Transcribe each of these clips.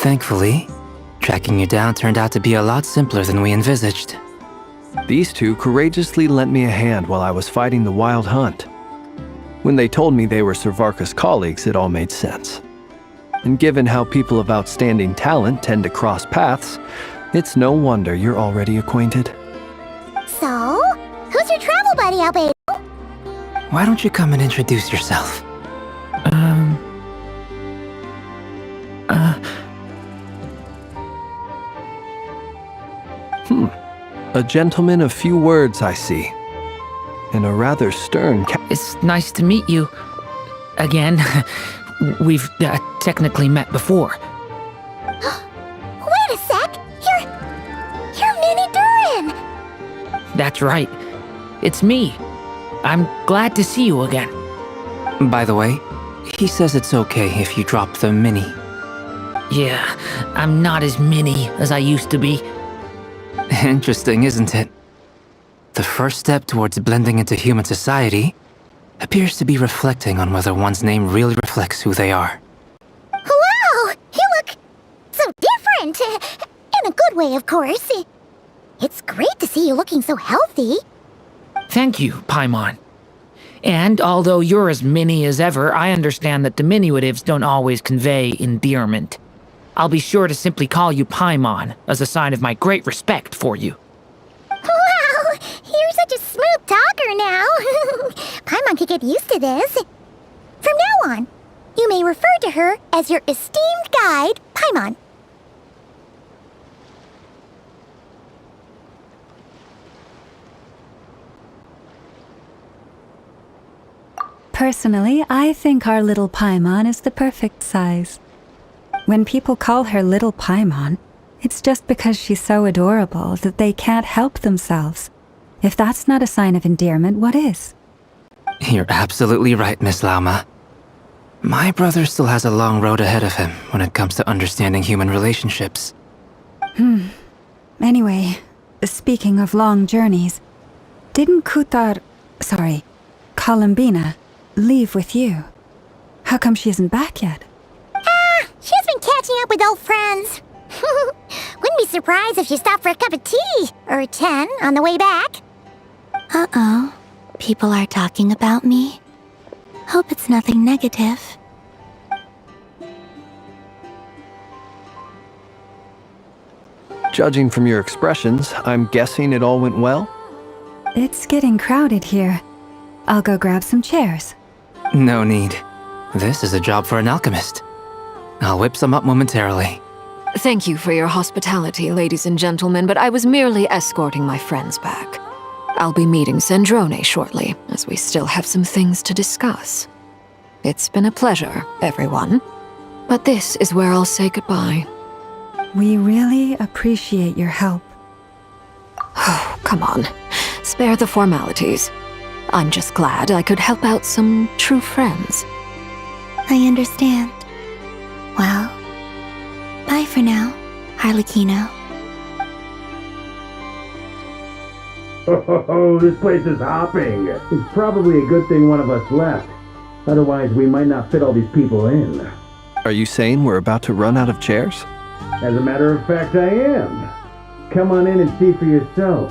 Thankfully, tracking you down turned out to be a lot simpler than we envisaged. These two courageously lent me a hand while I was fighting the wild hunt. When they told me they were Sir Varka's colleagues, it all made sense. And given how people of outstanding talent tend to cross paths, it's no wonder you're already acquainted. So, who's your travel buddy, Albedo? Why don't you come and introduce yourself? A gentleman of few words, I see. And a rather stern It's nice to meet you. Again. We've technically met before. Wait a sec! You're Minnie Durin! That's right. It's me. I'm glad to see you again. By the way, he says it's okay if you drop the mini. Yeah, I'm not as mini as I used to be. Interesting, isn't it? The first step towards blending into human society appears to be reflecting on whether one's name really reflects who they are. Wow! You look so different! In a good way, of course. It's great to see you looking so healthy. Thank you, Paimon. And although you're as mini as ever, I understand that diminutives don't always convey endearment. I'll be sure to simply call you Paimon as a sign of my great respect for you. Wow! You're such a smooth talker now. Paimon could get used to this. From now on, you may refer to her as your esteemed guide, Paimon. Personally, I think our little Paimon is the perfect size. When people call her Little Paimon, it's just because she's so adorable that they can't help themselves. If that's not a sign of endearment, what is? You're absolutely right, Miss Lauma. My brother still has a long road ahead of him when it comes to understanding human relationships. Anyway, speaking of long journeys, didn't Columbina, leave with you? How come she isn't back yet? She's been catching up with old friends. Wouldn't be surprised if she stopped for a cup of tea, or 10 on the way back. Uh-oh. People are talking about me. Hope it's nothing negative. Judging from your expressions, I'm guessing it all went well? It's getting crowded here. I'll go grab some chairs. No need. This is a job for an alchemist. I'll whip some up momentarily. Thank you for your hospitality, ladies and gentlemen, but I was merely escorting my friends back. I'll be meeting Sandrone shortly, as we still have some things to discuss. It's been a pleasure, everyone. But this is where I'll say goodbye. We really appreciate your help. Oh, come on. Spare the formalities. I'm just glad I could help out some true friends. I understand. Well, bye for now, Harlequino. Oh, this place is hopping. It's probably a good thing one of us left. Otherwise, we might not fit all these people in. Are you saying we're about to run out of chairs? As a matter of fact, I am. Come on in and see for yourself.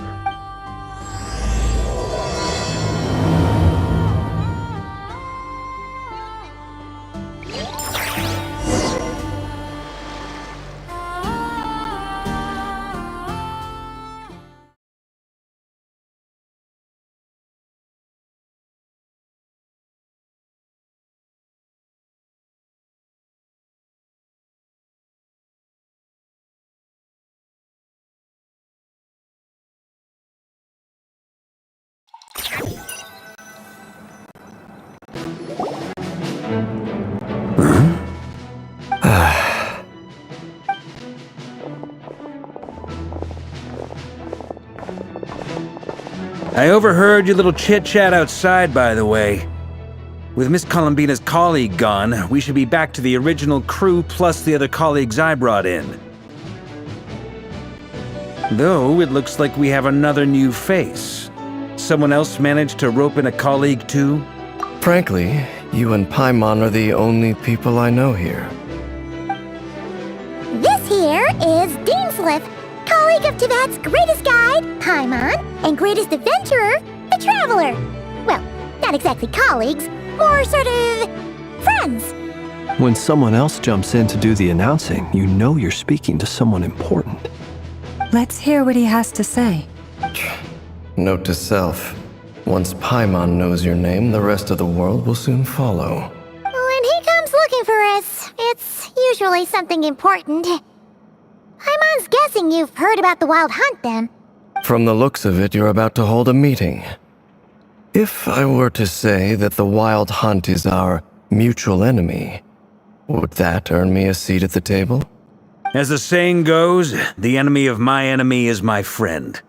I overheard your little chit-chat outside, by the way. With Miss Columbina's colleague gone, we should be back to the original crew plus the other colleagues I brought in. Though, it looks like we have another new face. Someone else managed to rope in a colleague too? Frankly, you and Paimon are the only people I know here. This is Dainsleif, colleague of Teyvat's greatest guide, Paimon, and greatest adventurer, the Traveler. Well, not exactly colleagues, more sort of friends. When someone else jumps in to do the announcing, you know you're speaking to someone important. Let's hear what he has to say. Note to self. Once Paimon knows your name, the rest of the world will soon follow. When he comes looking for us, it's usually something important. Paimon's guessing you've heard about the Wild Hunt, then. From the looks of it, you're about to hold a meeting. If I were to say that the Wild Hunt is our mutual enemy, would that earn me a seat at the table? As the saying goes, the enemy of my enemy is my friend.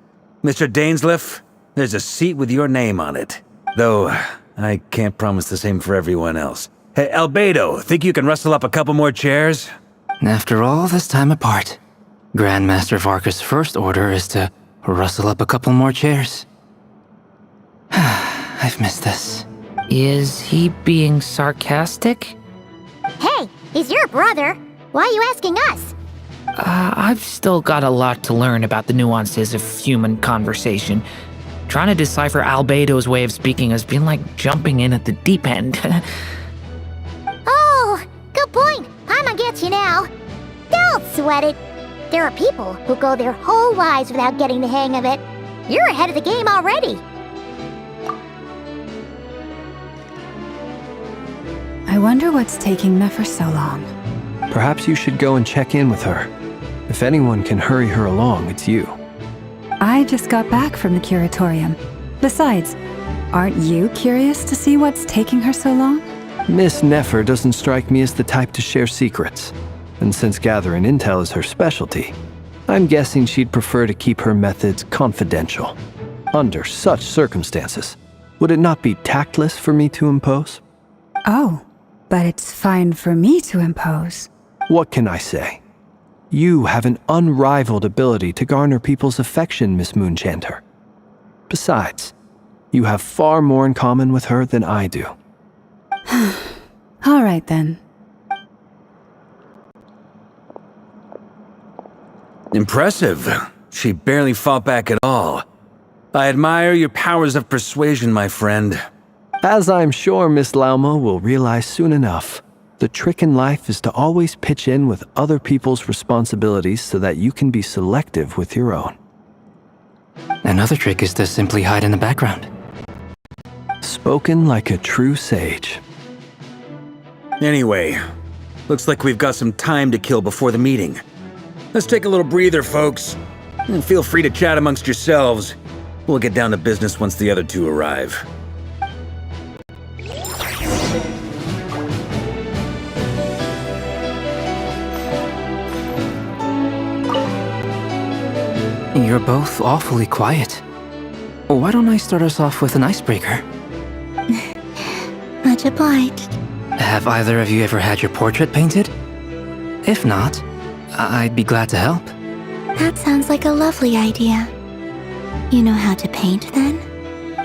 Mr. Dainsleif, there's a seat with your name on it. Though, I can't promise the same for everyone else. Hey, Albedo, think you can rustle up a couple more chairs? After all this time apart, Grandmaster Varka's first order is to rustle up a couple more chairs. I've missed this. Is he being sarcastic? Hey, he's your brother. Why are you asking us? I've still got a lot to learn about the nuances of human conversation. Trying to decipher Albedo's way of speaking has been like jumping in at the deep end. Oh, good point. Paimon gets you now. Don't sweat it. There are people who go their whole lives without getting the hang of it. You're ahead of the game already. I wonder what's taking Nefer so long. Perhaps you should go and check in with her. If anyone can hurry her along, it's you. I just got back from the curatorium. Besides, aren't you curious to see what's taking her so long? Miss Nefer doesn't strike me as the type to share secrets. And since gathering intel is her specialty, I'm guessing she'd prefer to keep her methods confidential. Under such circumstances, would it not be tactless for me to impose? Oh, but it's fine for me to impose. What can I say? You have an unrivaled ability to garner people's affection, Miss Moonchanter. Besides, you have far more in common with her than I do. All right then. Impressive. She barely fought back at all. I admire your powers of persuasion, my friend. As I'm sure Miss Lauma will realize soon enough, the trick in life is to always pitch in with other people's responsibilities so that you can be selective with your own. Another trick is to simply hide in the background. Spoken like a true sage. Anyway, looks like we've got some time to kill before the meeting. Let's take a little breather, folks. And feel free to chat amongst yourselves. We'll get down to business once the other two arrive. You're both awfully quiet. Why don't I start us off with an icebreaker? Much obliged. Have either of you ever had your portrait painted? If not, I'd be glad to help. That sounds like a lovely idea. You know how to paint, then?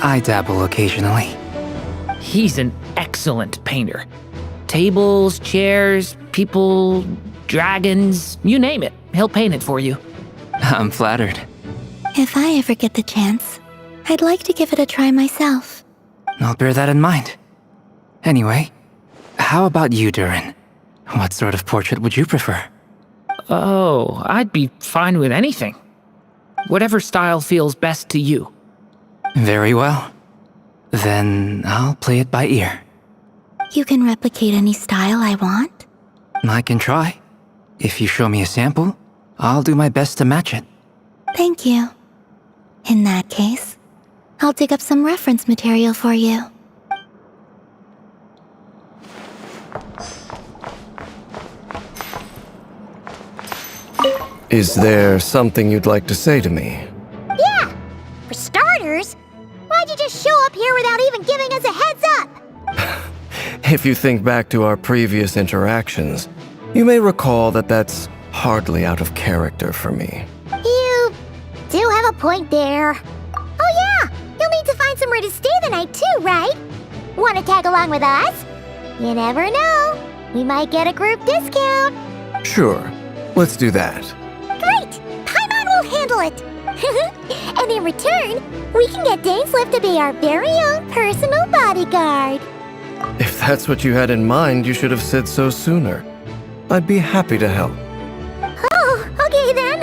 I dabble occasionally. He's an excellent painter. Tables, chairs, people, dragons, you name it. He'll paint it for you. I'm flattered. If I ever get the chance, I'd like to give it a try myself. I'll bear that in mind. Anyway, how about you, Durin? What sort of portrait would you prefer? Oh, I'd be fine with anything. Whatever style feels best to you. Very well. Then I'll play it by ear. You can replicate any style I want? I can try. If you show me a sample, I'll do my best to match it. Thank you. In that case, I'll dig up some reference material for you. Is there something you'd like to say to me? Yeah! For starters, why'd you just show up here without even giving us a heads up? If you think back to our previous interactions, you may recall that that's hardly out of character for me. You do have a point there. Oh yeah! You'll need to find somewhere to stay the night too, right? Want to tag along with us? You never know. We might get a group discount. Sure, let's do that. handle it. And in return, we can get Dainsleif to be our very own personal bodyguard. If that's what you had in mind, you should have said so sooner. I'd be happy to help. Oh, okay then.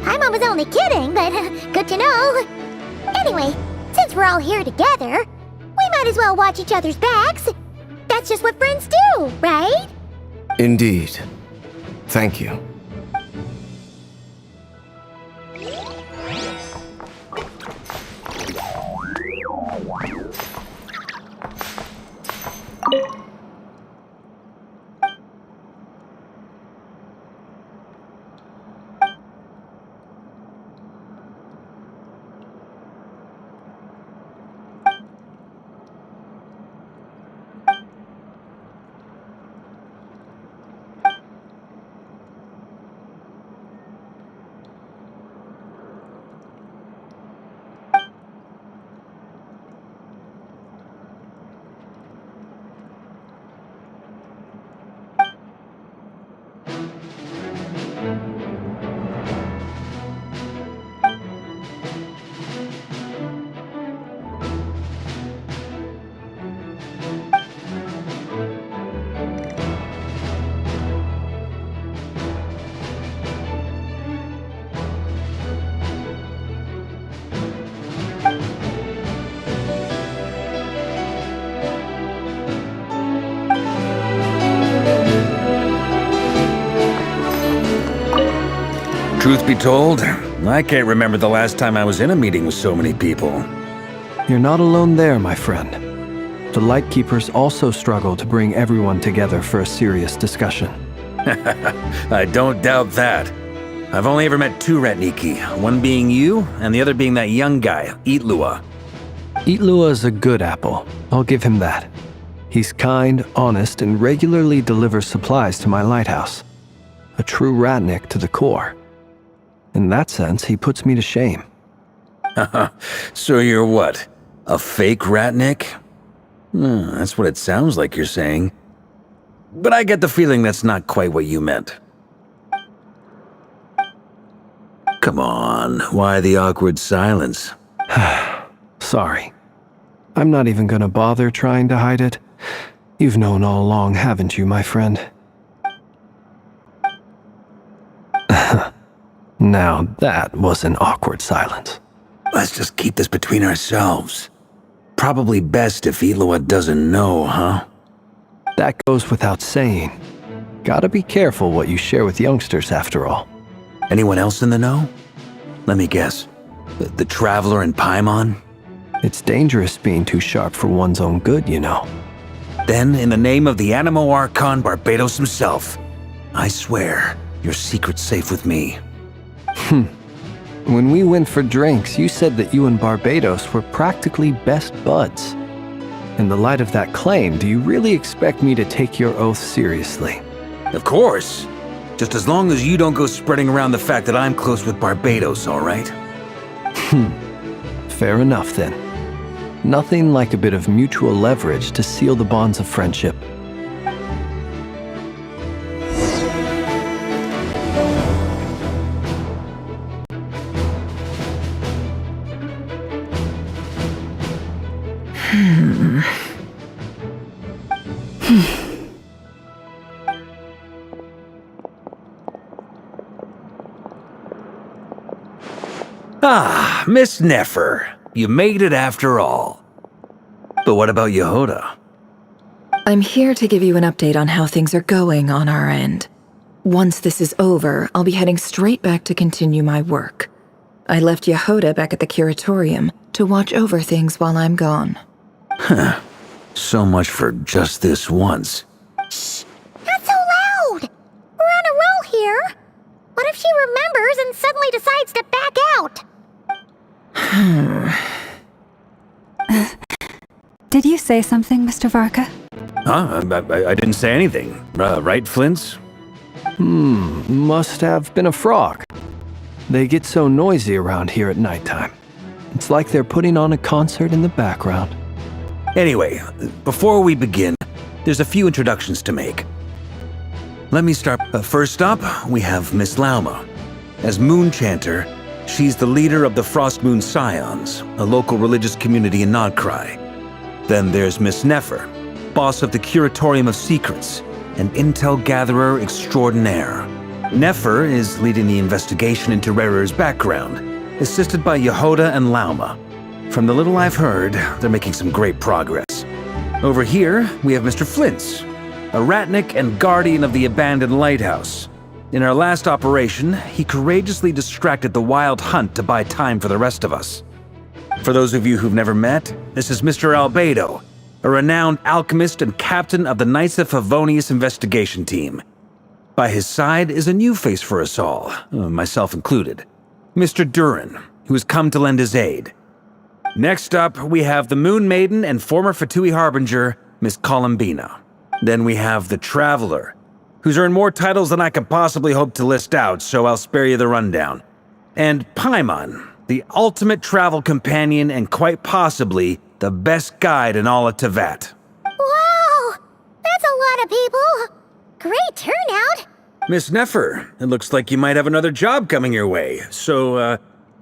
Paimon was only kidding, but good to know. Anyway, since we're all here together, we might as well watch each other's backs. That's just what friends do, right? Indeed. Thank you. Truth be told, I can't remember the last time I was in a meeting with so many people. You're not alone there, my friend. The Lightkeepers also struggle to bring everyone together for a serious discussion. I don't doubt that. I've only ever met two Ratniki, one being you, and the other being that young guy, Itlua. Itlua is a good apple, I'll give him that. He's kind, honest, and regularly delivers supplies to my lighthouse. A true Ratnik to the core. In that sense, he puts me to shame. So you're what? A fake Ratnik? That's what it sounds like you're saying. But I get the feeling that's not quite what you meant. Come on, why the awkward silence? Sorry. I'm not even gonna bother trying to hide it. You've known all along, haven't you, my friend? Now that was an awkward silence. Let's just keep this between ourselves. Probably best if Itlua doesn't know, huh? That goes without saying. Gotta be careful what you share with youngsters, after all. Anyone else in the know? Let me guess. The Traveler and Paimon? It's dangerous being too sharp for one's own good, you know. Then, in the name of the Animo Archon Barbatos himself, I swear your secret's safe with me. When we went for drinks, you said that you and Barbatos were practically best buds. In the light of that claim, do you really expect me to take your oath seriously? Of course. Just as long as you don't go spreading around the fact that I'm close with Barbatos, all right? Fair enough, then. Nothing like a bit of mutual leverage to seal the bonds of friendship. Ah, Miss Nefer. You made it after all. But what about Yehoda? I'm here to give you an update on how things are going on our end. Once this is over, I'll be heading straight back to continue my work. I left Yehoda back at the curatorium to watch over things while I'm gone. So much for just this once. Shh! Not so loud! We're on a roll here. What if she remembers and suddenly decides to back out? Did you say something, Mr. Varka? Huh? I didn't say anything. Right, Flint's? Must have been a frog. They get so noisy around here at nighttime. It's like they're putting on a concert in the background. Anyway, before we begin, there's a few introductions to make. Let me start. First up, we have Miss Lauma. As Moon Chanter, She's the leader of the Frostmoon Scions, a local religious community in Nodcry. Then there's Miss Nefer, boss of the Curatorium of Secrets, an intel gatherer extraordinaire. Nefer is leading the investigation into Rerir's background, assisted by Yehoda and Lauma. From the little I've heard, they're making some great progress. Over here, we have Mr. Flintz, a ratnik and guardian of the abandoned lighthouse. In our last operation, he courageously distracted the Wild Hunt to buy time for the rest of us. For those of you who've never met, this is Mr. Albedo, a renowned alchemist and captain of the Knights of Favonius investigation team. By his side is a new face for us all, myself included, Mr. Durin, who has come to lend his aid. Next up, we have the Moon Maiden and former Fatui Harbinger, Miss Columbina. Then we have the Traveler, who's earned more titles than I could possibly hope to list out, so I'll spare you the rundown. And Paimon, the ultimate travel companion and quite possibly the best guide in all of Teyvat. Wow! That's a lot of people! Great turnout! Miss Nefer, it looks like you might have another job coming your way, so,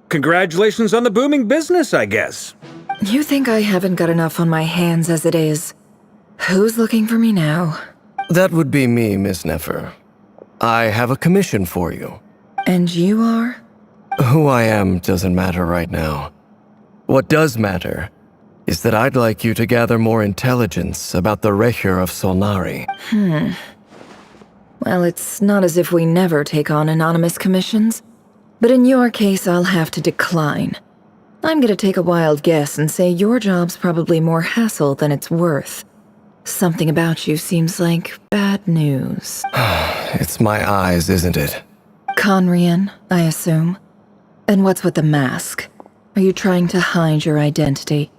congratulations on the booming business, I guess. You think I haven't got enough on my hands as it is? Who's looking for me now? That would be me, Miss Nefer. I have a commission for you. And you are? Who I am doesn't matter right now. What does matter is that I'd like you to gather more intelligence about the Rerir of Solnari. Well, it's not as if we never take on anonymous commissions. But in your case, I'll have to decline. I'm gonna take a wild guess and say your job's probably more hassle than it's worth. Something about you seems like bad news. It's my eyes, isn't it? Khaenriah, I assume. And what's with the mask? Are you trying to hide your identity?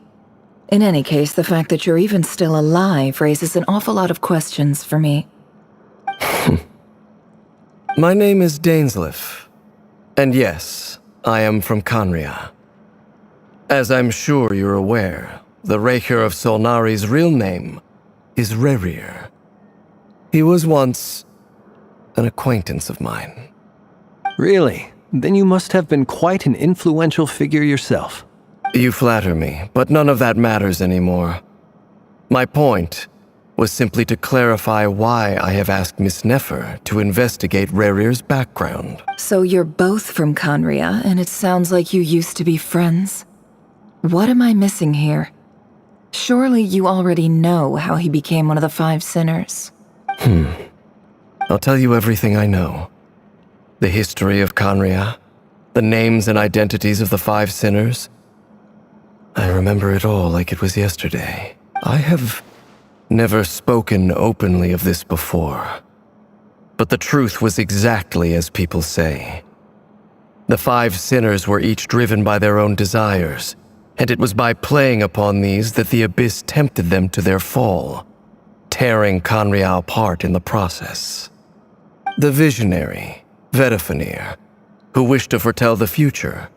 In any case, the fact that you're even still alive raises an awful lot of questions for me. My name is Dainsleif. And yes, I am from Khaenriah. As I'm sure you're aware, the Rerir of Solnari's real name is Rerir. He was once an acquaintance of mine. Really? Then you must have been quite an influential figure yourself. You flatter me, but none of that matters anymore. My point was simply to clarify why I have asked Miss Nefer to investigate Rerir's background. So you're both from Khaenriah, and it sounds like you used to be friends? What am I missing here? Surely you already know how he became one of the Five Sinners. I'll tell you everything I know. The history of Khaenriah, the names and identities of the Five Sinners. I remember it all like it was yesterday. I have never spoken openly of this before. But the truth was exactly as people say. The Five Sinners were each driven by their own desires, and it was by playing upon these that the Abyss tempted them to their fall, tearing Khaenriah apart in the process. The visionary, Vedifenir, who wished to foretell the future.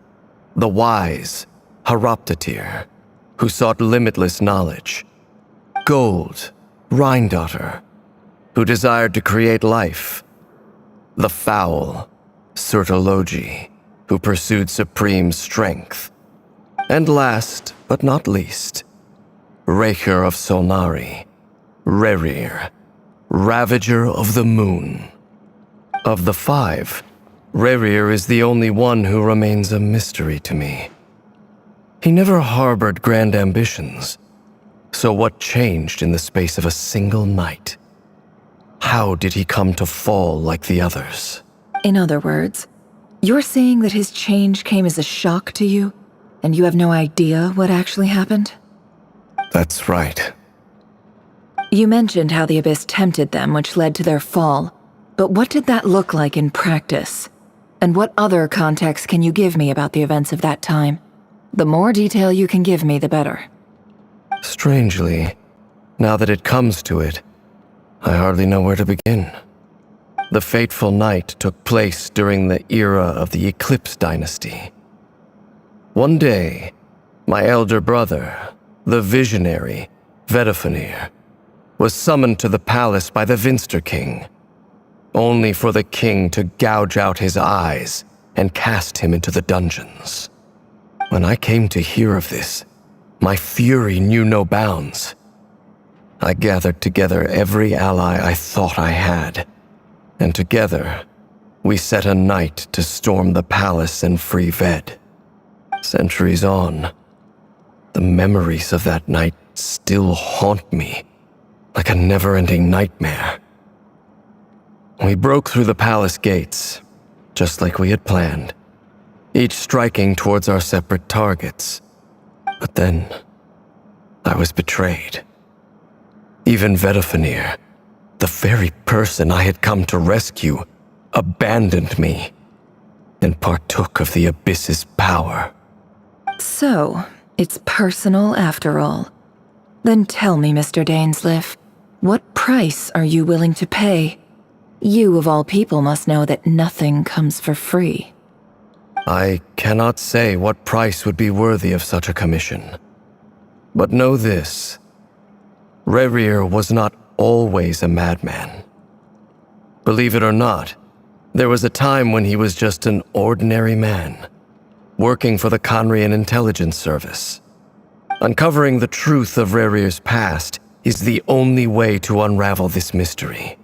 The wise, Haroptatir, who sought limitless knowledge. Gold, Rhindaughter, who desired to create life. The foul, Surtologi, who pursued supreme strength. And last, but not least, Rerir of Solnari, Rerir, Ravager of the Moon. Of the five, Rerir is the only one who remains a mystery to me. He never harbored grand ambitions. So what changed in the space of a single night? How did he come to fall like the others? In other words, you're saying that his change came as a shock to you, and you have no idea what actually happened? That's right. You mentioned how the Abyss tempted them, which led to their fall. But what did that look like in practice? And what other context can you give me about the events of that time? The more detail you can give me, the better. Strangely, now that it comes to it, I hardly know where to begin. The fateful night took place during the era of the Eclipse Dynasty. One day, my elder brother, the visionary, Vedifenir, was summoned to the palace by the Vinster King, only for the king to gouge out his eyes and cast him into the dungeons. When I came to hear of this, my fury knew no bounds. I gathered together every ally I thought I had, and together we set a night to storm the palace and free Ved. Centuries on, the memories of that night still haunt me like a never-ending nightmare. We broke through the palace gates, just like we had planned, each striking towards our separate targets. But then, I was betrayed. Even Vedafenir, the very person I had come to rescue, abandoned me and partook of the Abyss's power. So, it's personal after all. Then tell me, Mr. Dainsleif, what price are you willing to pay? You, of all people, must know that nothing comes for free. I cannot say what price would be worthy of such a commission. But know this: Rerir was not always a madman. Believe it or not, there was a time when he was just an ordinary man, working for the Khaenriah Intelligence Service. Uncovering the truth of Rerir's past is the only way to unravel this mystery.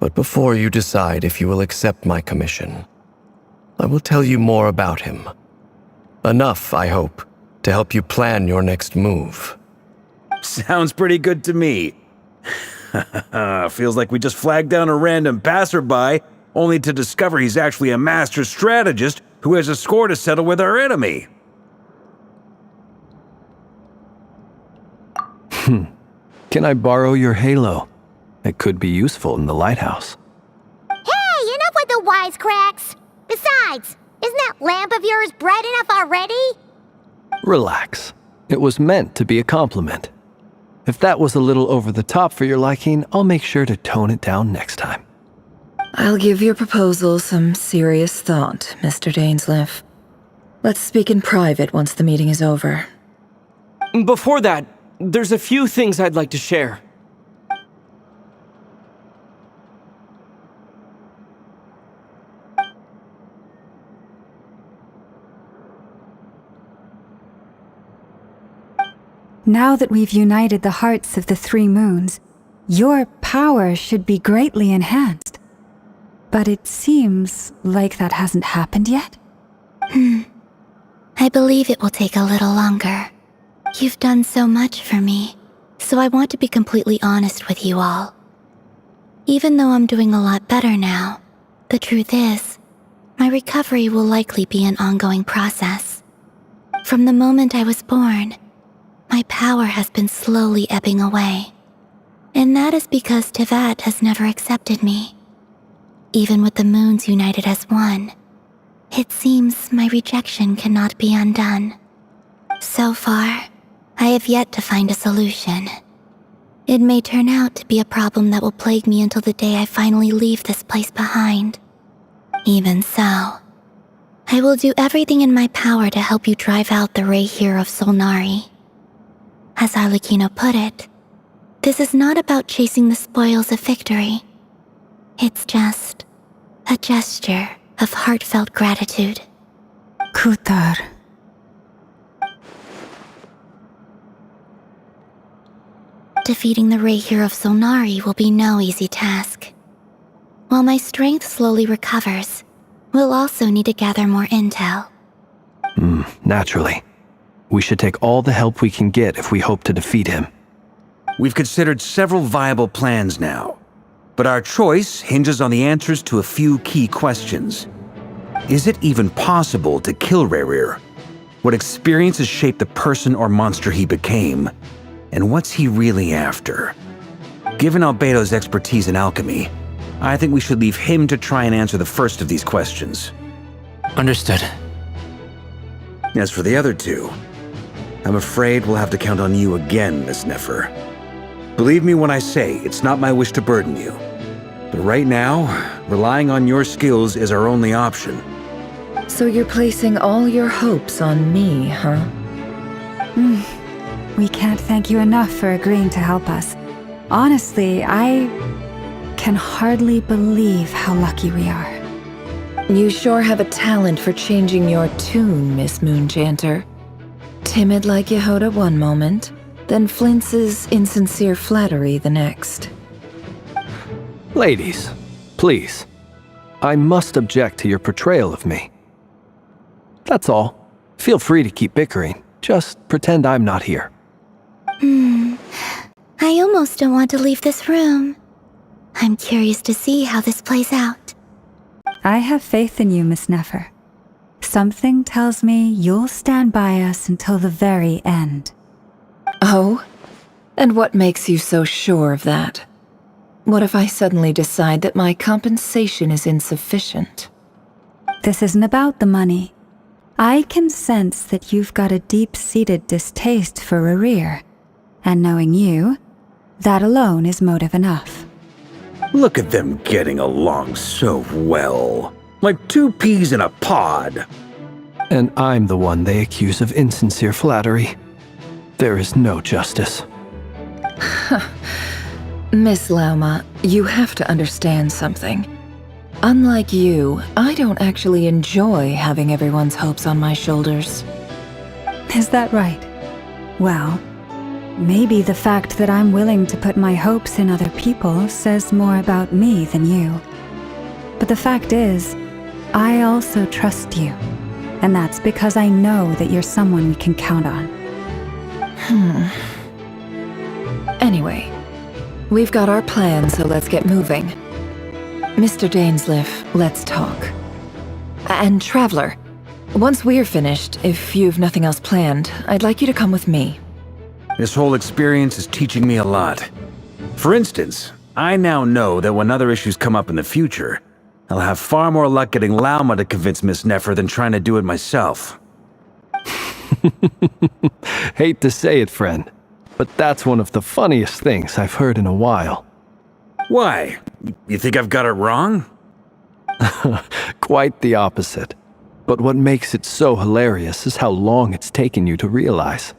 But before you decide if you will accept my commission, I will tell you more about him. Enough, I hope, to help you plan your next move. Sounds pretty good to me. Feels like we just flagged down a random passerby, only to discover he's actually a master strategist who has a score to settle with our enemy. Can I borrow your halo? It could be useful in the lighthouse. Hey, enough with the wisecracks! Besides, isn't that lamp of yours bright enough already? Relax. It was meant to be a compliment. If that was a little over the top for your liking, I'll make sure to tone it down next time. I'll give your proposal some serious thought, Mr. Dainsleif. Let's speak in private once the meeting is over. Before that, there's a few things I'd like to share. Now that we've united the hearts of the three moons, your power should be greatly enhanced. But it seems like that hasn't happened yet. I believe it will take a little longer. You've done so much for me, so I want to be completely honest with you all. Even though I'm doing a lot better now, the truth is, my recovery will likely be an ongoing process. From the moment I was born, my power has been slowly ebbing away. And that is because Teyvat has never accepted me. Even with the moons united as one, it seems my rejection cannot be undone. So far, I have yet to find a solution. It may turn out to be a problem that will plague me until the day I finally leave this place behind. Even so, I will do everything in my power to help you drive out the Rerir of Solnari. As Arlecchino put it, this is not about chasing the spoils of victory. It's just a gesture of heartfelt gratitude. Kutar. Defeating the Rerir of Solnari will be no easy task. While my strength slowly recovers, we'll also need to gather more intel. Naturally. We should take all the help we can get if we hope to defeat him. We've considered several viable plans now, but our choice hinges on the answers to a few key questions. Is it even possible to kill Rerir? What experiences shaped the person or monster he became? And what's he really after? Given Albedo's expertise in alchemy, I think we should leave him to try and answer the first of these questions. Understood. As for the other two, I'm afraid we'll have to count on you again, Miss Nefer. Believe me when I say it's not my wish to burden you. But right now, relying on your skills is our only option. So you're placing all your hopes on me, huh? We can't thank you enough for agreeing to help us. Honestly, I can hardly believe how lucky we are. You sure have a talent for changing your tune, Miss Moonchanter. Timid like Yehoda one moment, then flinches insincere flattery the next. Ladies, please. I must object to your portrayal of me. That's all. Feel free to keep bickering. Just pretend I'm not here. I almost don't want to leave this room. I'm curious to see how this plays out. I have faith in you, Miss Nefer. Something tells me you'll stand by us until the very end. Oh? And what makes you so sure of that? What if I suddenly decide that my compensation is insufficient? This isn't about the money. I can sense that you've got a deep-seated distaste for Rerir. And knowing you, that alone is motive enough. Look at them getting along so well. Like two peas in a pod. And I'm the one they accuse of insincere flattery. There is no justice. Miss Lauma, you have to understand something. Unlike you, I don't actually enjoy having everyone's hopes on my shoulders. Is that right? Well, maybe the fact that I'm willing to put my hopes in other people says more about me than you. But the fact is, I also trust you. And that's because I know that you're someone we can count on. Anyway, we've got our plan, so let's get moving. Mr. Dainsleif, let's talk. And Traveler, once we're finished, if you've nothing else planned, I'd like you to come with me. This whole experience is teaching me a lot. For instance, I now know that when other issues come up in the future, I'll have far more luck getting Lauma to convince Miss Nefer than trying to do it myself. Hate to say it, friend, but that's one of the funniest things I've heard in a while. Why? You think I've got it wrong? Quite the opposite. But what makes it so hilarious is how long it's taken you to realize.